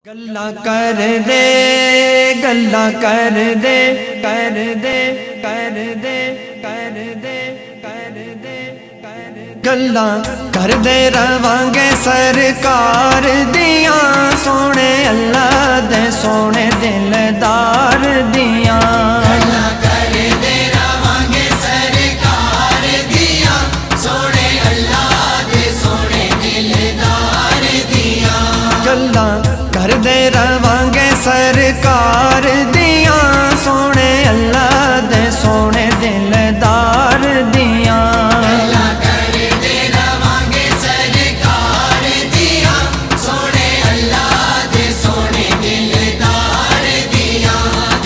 गल्ला कर दे गल्ला कर दे कर दे कर दे कर दे कर दे गल्ला कर दे रवांगे सरकार दियां सोने अल्लाह दे सोने दिलदार दियां कर दे रवांगे सरकार दियां सोने अल्लाह दे सोने दिलदार दियां कर दे रवांगे सरकार दियां सोने अल्लाह दे सोने दिलदार दियां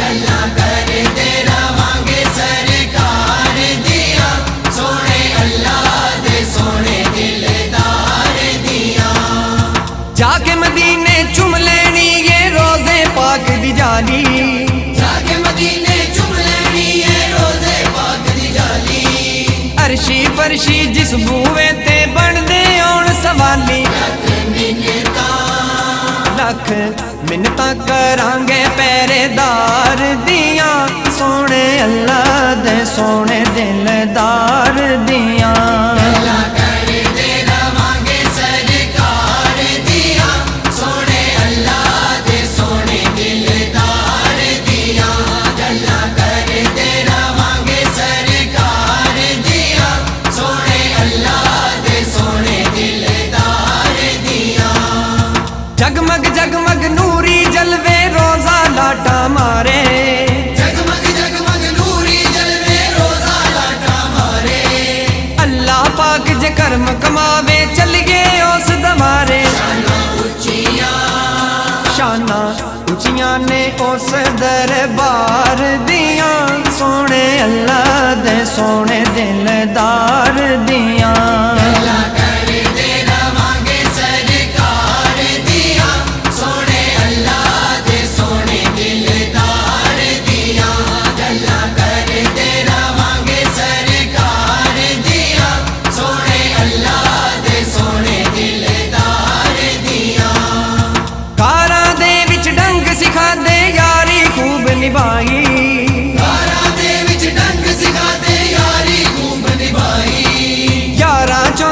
गल्ला कर दे रवांगे सरकार दियां सोने अल्लाह दे सोने दिलदार दियां जाके मदीने चुम लेनी ये रोज़े पाक दी जाली जाके मदीने चुम लेनी ये रोज़े पाक दी जाली अरशी फरशी जिस बूवे ते बनदे औन सवाली लख मिन्नतां करांगे पहरेदार दियां सोने अल्लाह दे सोने दिलदार दियां जगमग जगमग नूरी जलवे रोजा लाटा मारे जगमग जगमग नूरी जलवे रोजा लाटा मारे अल्लाह पाक जे कर्म कमावे चल गए उस दवारे शाना उचियां ने उस दरबार दियां सोने अल्लाह दे सोने दिलदार दियां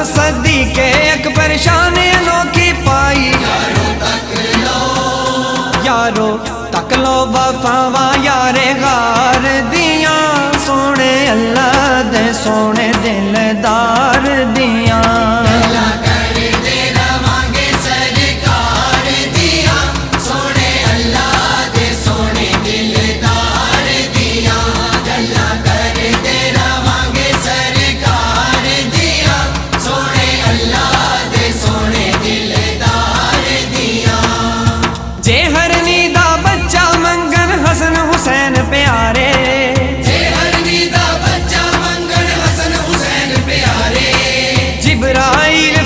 सदी के एक परेशान अनोखी पाई यारो तक लो वफावा यारे गार दियां सोने अल्लाह दे सोने दिलदार दियां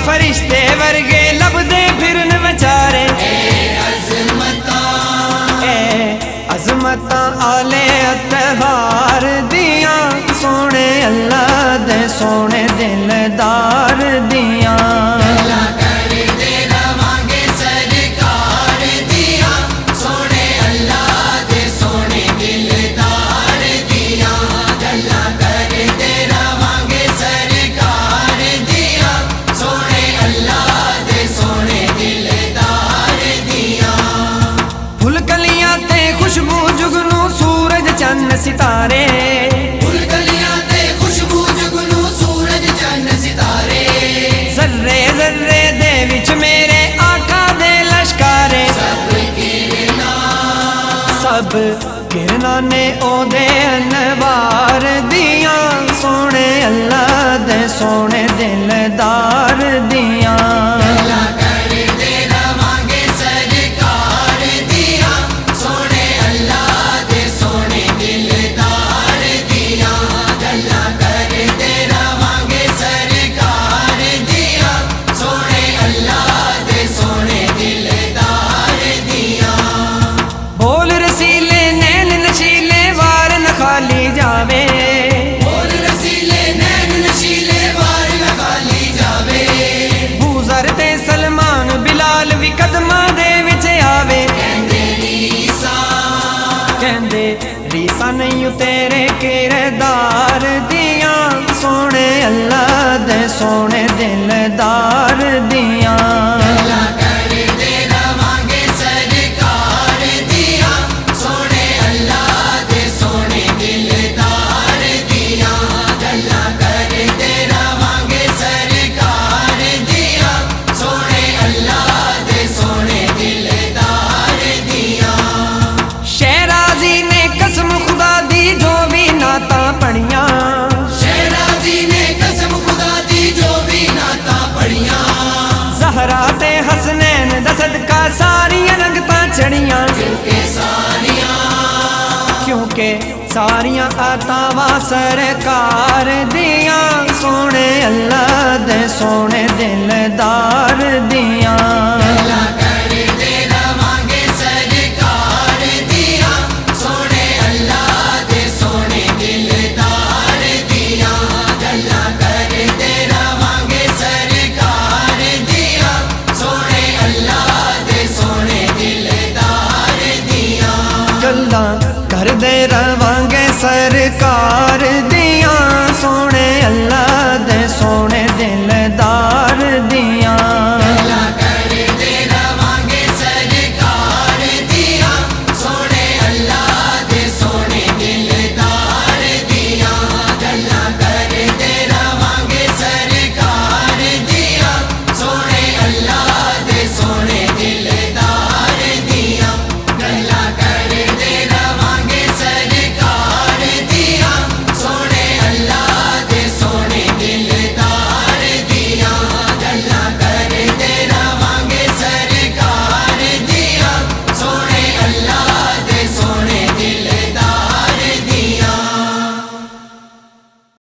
फरिश्ते वर्गे लबदे फिरन बेचारे अजमत आले अतबार दियां सोने अल्लाह दे सोने दिलदार दियां खुशबू जुगनू सूरज चन्न सितारे फुलकलियां ते खुशबू जुगनू सूरज चन्न सितारे जर्रे जर्रे दे विच मेरे आका दे लश्कारे सब किरना ने ओदे अनवार दियां सोने अल्लाह दे सोने दिलदार दियां सलमान बिलाल भी कदमां दे विच आवे तेरे किरदार दियां, सोने अल्लाह दे सोने दिलदार दियां। अल्लाह कर दे रवांगे सरकार दियां, सोने अल्लाह दे सोने दिलदार दियां। अल्लाह कर दे रवांगे सरकार दियां, सोने अल्लाह दे सोने दिलदार दियां। शहराजी ने कसम खुदा दी जो भी नाता पढ़ियां, शहराजी ने कसम खुदा दी जो भी नाता पढ़ियां। ज़हरा ते हसनैन दा सदका सारियां रंगतां चढ़ियां, क्योंकि सारियां अतावां सरकार दियां, सोने अल्लाह दे सोने दिलदार दियां।